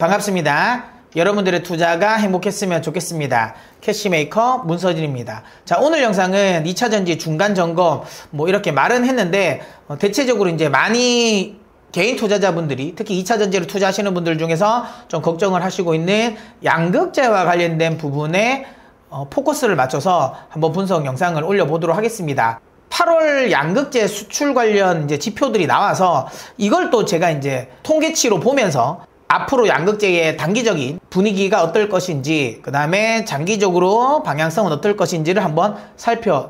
반갑습니다. 여러분들의 투자가 행복했으면 좋겠습니다. 캐시메이커 문서진입니다. 자, 오늘 영상은 2차전지 중간 점검 이렇게 말은 했는데 대체적으로 이제 많이 개인 투자자분들이 특히 2차전지를 투자하시는 분들 중에서 좀 걱정을 하시고 있는 양극재와 관련된 부분에 포커스를 맞춰서 한번 분석 영상을 올려보도록 하겠습니다. 8월 양극재 수출 관련 이제 지표들이 나와서 이걸 또 제가 이제 통계치로 보면서 앞으로 양극재의 단기적인 분위기가 어떨 것인지, 그 다음에 장기적으로 방향성은 어떨 것인지를 한번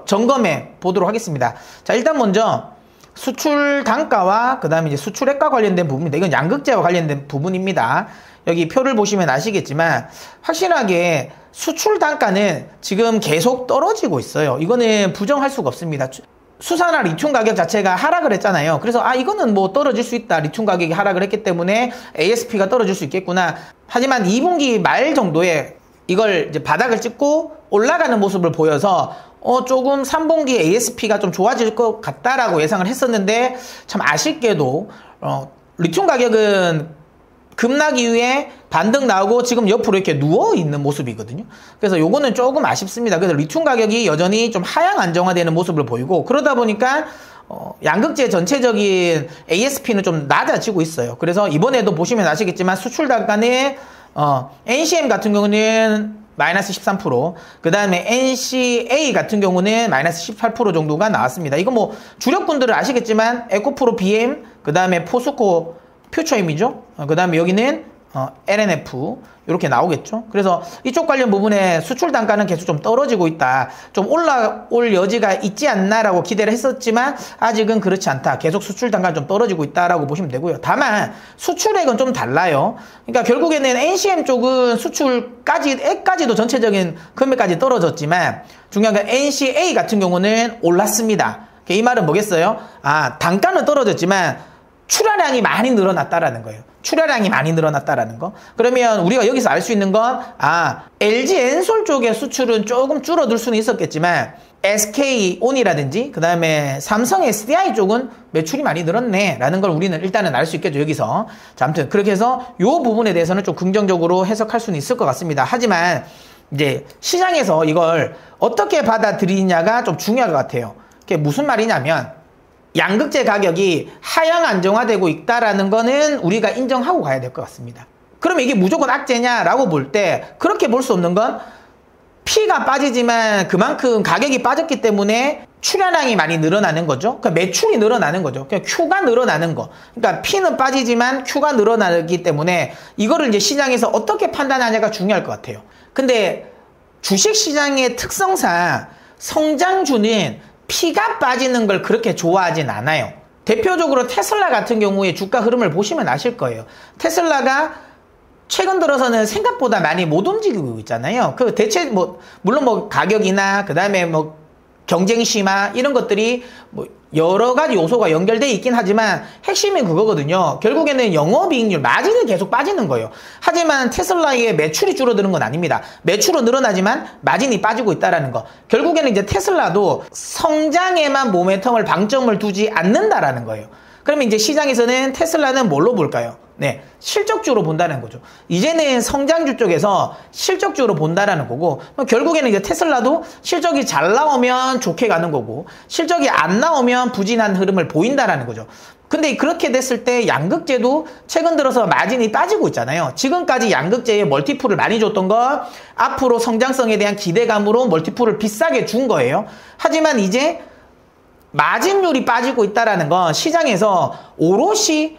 점검해 보도록 하겠습니다. 자, 일단 먼저 수출 단가와 그 다음에 이제 수출액과 관련된 부분입니다. 이건 양극재와 관련된 부분입니다. 여기 표를 보시면 아시겠지만 확실하게 수출 단가는 지금 계속 떨어지고 있어요. 이거는 부정할 수가 없습니다. 수산화 리튬 가격 자체가 하락을 했잖아요. 그래서 이거는 떨어질 수 있다. 리튬 가격이 하락을 했기 때문에 ASP가 떨어질 수 있겠구나. 하지만 2분기 말 정도에 이걸 이제 바닥을 찍고 올라가는 모습을 보여서 조금 3분기 ASP가 좀 좋아질 것 같다라고 예상을 했었는데 참 아쉽게도 리튬 가격은 급락 이후에 반등 나오고 지금 옆으로 이렇게 누워있는 모습이거든요. 그래서 요거는 조금 아쉽습니다. 그래서 리튬 가격이 여전히 좀 하향 안정화되는 모습을 보이고, 그러다 보니까 양극재 전체적인 ASP는 좀 낮아지고 있어요. 그래서 이번에도 보시면 아시겠지만 수출 단가는 NCM 같은 경우는 마이너스 13%, 그 다음에 NCA 같은 경우는 마이너스 18% 정도가 나왔습니다. 이거 주력분들은 아시겠지만 에코프로 BM, 그 다음에 포스코 퓨처임이죠. 그 다음에 여기는 LNF 이렇게 나오겠죠. 그래서 이쪽 관련 부분에 수출 단가는 계속 좀 떨어지고 있다. 좀 올라올 여지가 있지 않나라고 기대를 했었지만 아직은 그렇지 않다. 계속 수출 단가는 좀 떨어지고 있다라고 보시면 되고요. 다만 수출액은 좀 달라요. 그러니까 결국에는 NCM 쪽은 액까지도 전체적인 금액까지 떨어졌지만 중요한 건 NCA 같은 경우는 올랐습니다. 이 말은 뭐겠어요? 단가는 떨어졌지만 출하량이 많이 늘어났다라는 거예요. 출하량이 많이 늘어났다라는 거. 그러면 우리가 여기서 알 수 있는 건 LG 엔솔 쪽의 수출은 조금 줄어들 수는 있었겠지만 SK온이라든지 그 다음에 삼성 SDI 쪽은 매출이 많이 늘었네 라는 걸 우리는 일단은 알 수 있겠죠, 여기서. 자, 아무튼 그렇게 해서 이 부분에 대해서는 좀 긍정적으로 해석할 수는 있을 것 같습니다. 하지만 이제 시장에서 이걸 어떻게 받아들이냐가 좀 중요할 것 같아요. 그게 무슨 말이냐면 양극재 가격이 하향 안정화되고 있다라는 거는 우리가 인정하고 가야 될 것 같습니다. 그러면 이게 무조건 악재냐라고 볼 때 그렇게 볼 수 없는 건 P가 빠지지만 그만큼 가격이 빠졌기 때문에 출하량이 많이 늘어나는 거죠. 그러니까 매출이 늘어나는 거죠. 그러니까 Q가 늘어나는 거. 그러니까 P는 빠지지만 Q가 늘어나기 때문에 이거를 이제 시장에서 어떻게 판단하냐가 중요할 것 같아요. 근데 주식시장의 특성상 성장주는 P가 빠지는 걸 그렇게 좋아하진 않아요. 대표적으로 테슬라 같은 경우에 주가 흐름을 보시면 아실 거예요. 테슬라가 최근 들어서는 생각보다 많이 못 움직이고 있잖아요. 대체 물론 가격이나 그 다음에 경쟁 심화 이런 것들이 여러 가지 요소가 연결되어 있긴 하지만 핵심은 그거거든요. 결국에는 영업이익률, 마진이 계속 빠지는 거예요. 하지만 테슬라의 매출이 줄어드는 건 아닙니다. 매출은 늘어나지만 마진이 빠지고 있다는 거. 결국에는 이제 테슬라도 성장에만 모멘텀을 방점을 두지 않는다라는 거예요. 그러면 이제 시장에서는 테슬라는 뭘로 볼까요? 네, 실적주로 본다는 거죠. 이제는 성장주 쪽에서 실적주로 본다라는 거고, 결국에는 이제 테슬라도 실적이 잘 나오면 좋게 가는 거고, 실적이 안 나오면 부진한 흐름을 보인다라는 거죠. 근데 그렇게 됐을 때 양극재도 최근 들어서 마진이 빠지고 있잖아요. 지금까지 양극재에 멀티플을 많이 줬던 거 앞으로 성장성에 대한 기대감으로 멀티플을 비싸게 준 거예요. 하지만 이제 마진율이 빠지고 있다라는 건 시장에서 오롯이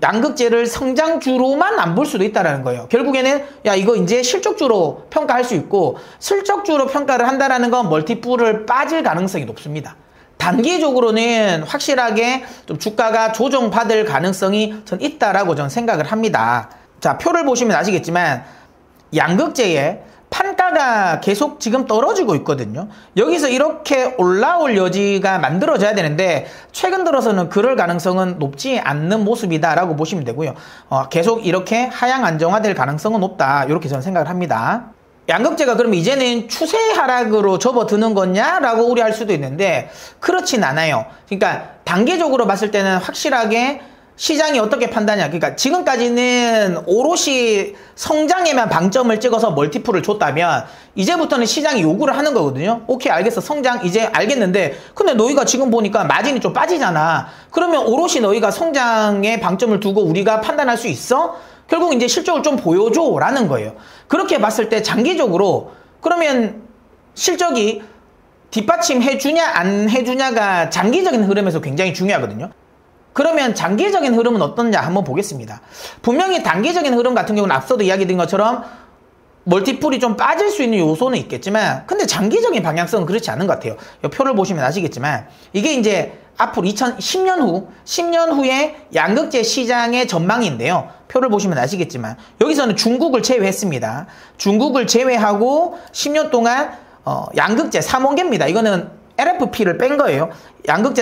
양극재를 성장주로만 안 볼 수도 있다라는 거예요. 결국에는 이거 이제 실적주로 평가할 수 있고, 실적주로 평가를 한다라는 건 멀티플을 빠질 가능성이 높습니다. 단기적으로는 확실하게 좀 주가가 조정받을 가능성이 전 있다라고 저는 생각을 합니다. 자, 표를 보시면 아시겠지만 양극재의 판가가 계속 지금 떨어지고 있거든요. 여기서 이렇게 올라올 여지가 만들어져야 되는데 최근 들어서는 그럴 가능성은 높지 않는 모습이다라고 보시면 되고요. 계속 이렇게 하향 안정화될 가능성은 높다, 이렇게 저는 생각을 합니다. 양극재가 그러면 이제는 추세 하락으로 접어드는 거냐라고 우려할 수도 있는데 그렇진 않아요. 그러니까 단계적으로 봤을 때는 확실하게 시장이 어떻게 판단하냐. 그러니까 지금까지는 오롯이 성장에만 방점을 찍어서 멀티플을 줬다면 이제부터는 시장이 요구를 하는 거거든요. 오케이, 알겠어. 성장 이제 알겠는데 근데 너희가 지금 보니까 마진이 좀 빠지잖아. 그러면 오롯이 너희가 성장에 방점을 두고 우리가 판단할 수 있어? 결국 이제 실적을 좀 보여줘 라는 거예요. 그렇게 봤을 때 장기적으로 그러면 실적이 뒷받침해 주냐 안 해주냐가 장기적인 흐름에서 굉장히 중요하거든요. 그러면 장기적인 흐름은 어떤지 한번 보겠습니다. 분명히 단기적인 흐름 같은 경우는 앞서도 이야기드린 것처럼 멀티플이 좀 빠질 수 있는 요소는 있겠지만 근데 장기적인 방향성은 그렇지 않은 것 같아요. 이 표를 보시면 아시겠지만 이게 이제 앞으로 10년 후에 양극재 시장의 전망인데요. 표를 보시면 아시겠지만 여기서는 중국을 제외했습니다. 중국을 제외하고 10년 동안 양극재 3원계입니다. 이거는 LFP를 뺀 거예요. 양극재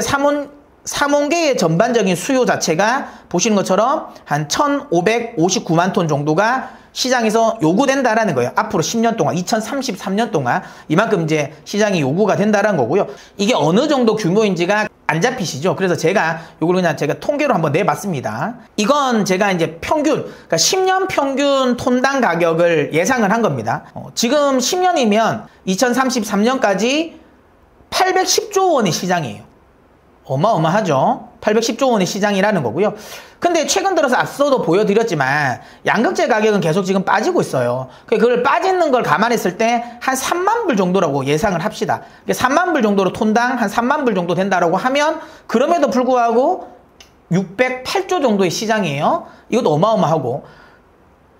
3원계의 전반적인 수요 자체가 보시는 것처럼 한 1559만 톤 정도가 시장에서 요구된다라는 거예요. 앞으로 10년 동안, 2033년 동안 이만큼 이제 시장이 요구가 된다라는 거고요. 이게 어느 정도 규모인지가 안 잡히시죠? 그래서 제가 요걸 그냥 제가 통계로 한번 내봤습니다. 이건 제가 이제 평균, 그러니까 10년 평균 톤당 가격을 예상을 한 겁니다. 지금 10년이면 2033년까지 810조 원의 시장이에요. 어마어마하죠. 810조 원의 시장이라는 거고요. 근데 최근 들어서 앞서도 보여드렸지만 양극재 가격은 계속 지금 빠지고 있어요. 그걸 빠지는 걸 감안했을 때 한 3만 불 정도라고 예상을 합시다. 3만 불 정도로 톤당 한 3만 불 정도 된다라고 하면 그럼에도 불구하고 608조 정도의 시장이에요. 이것도 어마어마하고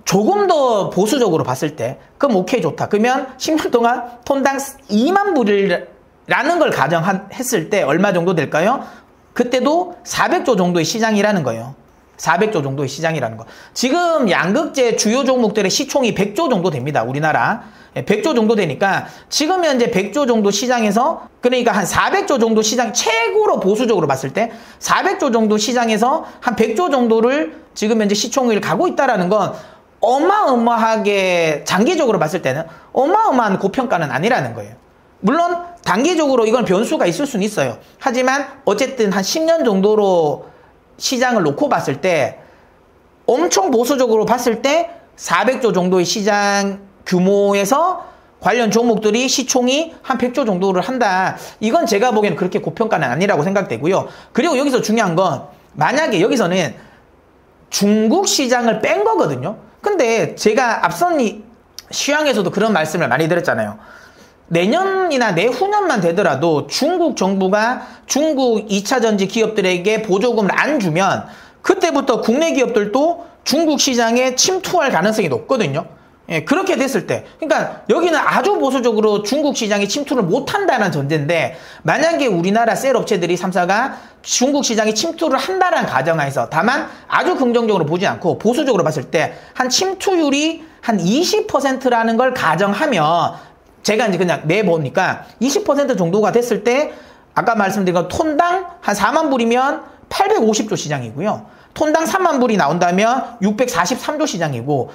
조금 더 보수적으로 봤을 때 그럼 오케이 좋다. 그러면 10년 동안 톤당 2만 불이라는 걸 가정했을 때 얼마 정도 될까요? 그때도 400조 정도의 시장이라는 거예요. 400조 정도의 시장이라는 거. 지금 양극재 주요 종목들의 시총이 100조 정도 됩니다. 우리나라. 100조 정도 되니까 지금 현재 100조 정도 시장에서 그러니까 한 400조 정도 시장 최고로 보수적으로 봤을 때 400조 정도 시장에서 한 100조 정도를 지금 현재 시총을 가고 있다라는 건 어마어마하게 장기적으로 봤을 때는 어마어마한 고평가는 아니라는 거예요. 물론 단기적으로 이건 변수가 있을 수는 있어요. 하지만 어쨌든 한 10년 정도로 시장을 놓고 봤을 때 엄청 보수적으로 봤을 때 400조 정도의 시장 규모에서 관련 종목들이 시총이 한 100조 정도를 한다. 이건 제가 보기에는 그렇게 고평가는 아니라고 생각되고요. 그리고 여기서 중요한 건 만약에 여기서는 중국 시장을 뺀 거거든요. 근데 제가 앞선 시황에서도 그런 말씀을 많이 드렸잖아요. 내년이나 내후년만 되더라도 중국 정부가 중국 2차전지 기업들에게 보조금을 안 주면 그때부터 국내 기업들도 중국 시장에 침투할 가능성이 높거든요. 예, 그렇게 됐을 때 그러니까 여기는 아주 보수적으로 중국 시장에 침투를 못한다는 전제인데 만약에 우리나라 셀 업체들이 3사가 중국 시장에 침투를 한다는 가정하에서 다만 아주 긍정적으로 보지 않고 보수적으로 봤을 때 한 침투율이 한 20%라는 걸 가정하면 제가 이제 그냥 내보니까 20% 정도가 됐을 때 아까 말씀드린 건 톤당 한 4만 불이면 850조 시장이고요. 톤당 3만 불이 나온다면 643조 시장이고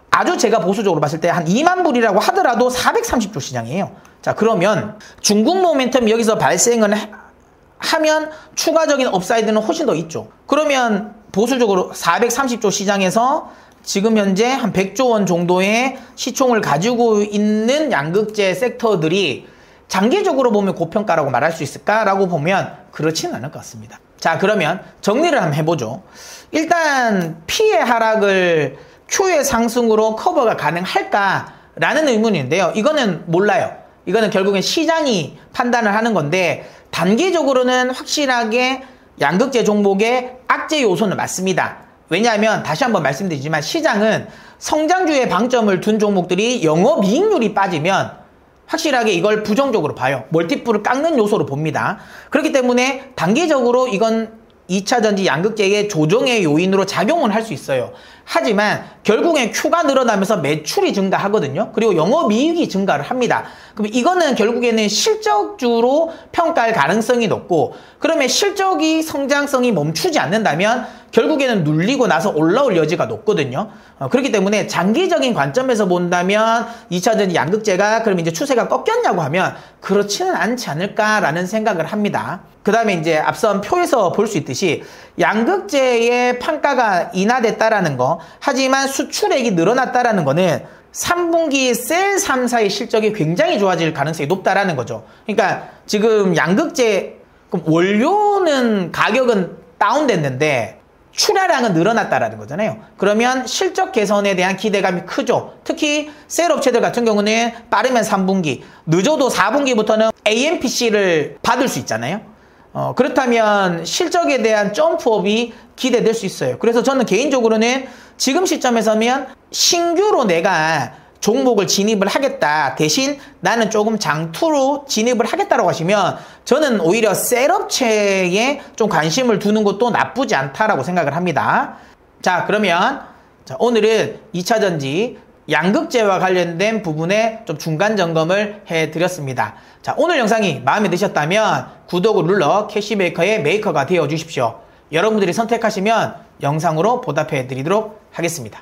아주 제가 보수적으로 봤을 때 한 2만 불이라고 하더라도 430조 시장이에요. 자, 그러면 중국 모멘텀이 여기서 발생을 하면 추가적인 업사이드는 훨씬 더 있죠. 그러면 보수적으로 430조 시장에서 지금 현재 한 100조 원 정도의 시총을 가지고 있는 양극재 섹터들이 장기적으로 보면 고평가라고 말할 수 있을까라고 보면 그렇지는 않을 것 같습니다. 자, 그러면 정리를 한번 해보죠. 일단 P의 하락을 Q의 상승으로 커버가 가능할까라는 의문인데요. 이거는 몰라요. 이거는 결국엔 시장이 판단을 하는 건데 단기적으로는 확실하게 양극재 종목의 악재 요소는 맞습니다. 왜냐하면 다시 한번 말씀드리지만 시장은 성장주의 방점을 둔 종목들이 영업이익률이 빠지면 확실하게 이걸 부정적으로 봐요. 멀티플을 깎는 요소로 봅니다. 그렇기 때문에 단기적으로 이건 2차전지 양극재의 조정의 요인으로 작용은 할 수 있어요. 하지만 결국엔 Q가 늘어나면서 매출이 증가하거든요. 그리고 영업이익이 증가를 합니다. 그럼 이거는 결국에는 실적주로 평가할 가능성이 높고, 그러면 실적이 성장성이 멈추지 않는다면 결국에는 눌리고 나서 올라올 여지가 높거든요. 그렇기 때문에 장기적인 관점에서 본다면 2차전지 양극재가 그럼 이제 추세가 꺾였냐고 하면 그렇지는 않지 않을까라는 생각을 합니다. 그 다음에 이제 앞선 표에서 볼 수 있듯이 양극재의 판가가 인하됐다라는 거, 하지만 수출액이 늘어났다라는 거는 3분기 셀 3사의 실적이 굉장히 좋아질 가능성이 높다라는 거죠. 그러니까 지금 양극재 원료는 가격은 다운됐는데 출하량은 늘어났다라는 거잖아요. 그러면 실적 개선에 대한 기대감이 크죠. 특히 셀 업체들 같은 경우는 빠르면 3분기, 늦어도 4분기부터는 AMPC를 받을 수 있잖아요. 그렇다면 실적에 대한 점프업이 기대될 수 있어요. 그래서 저는 개인적으로는 지금 시점에서면 신규로 내가 종목을 진입을 하겠다, 대신 나는 조금 장투로 진입을 하겠다라고 하시면 저는 오히려 셀업체에 좀 관심을 두는 것도 나쁘지 않다라고 생각을 합니다. 자, 그러면 오늘은 2차전지 양극재와 관련된 부분에 좀 중간 점검을 해드렸습니다. 자, 오늘 영상이 마음에 드셨다면 구독을 눌러 캐시메이커의 메이커가 되어 주십시오. 여러분들이 선택하시면 영상으로 보답해 드리도록 하겠습니다.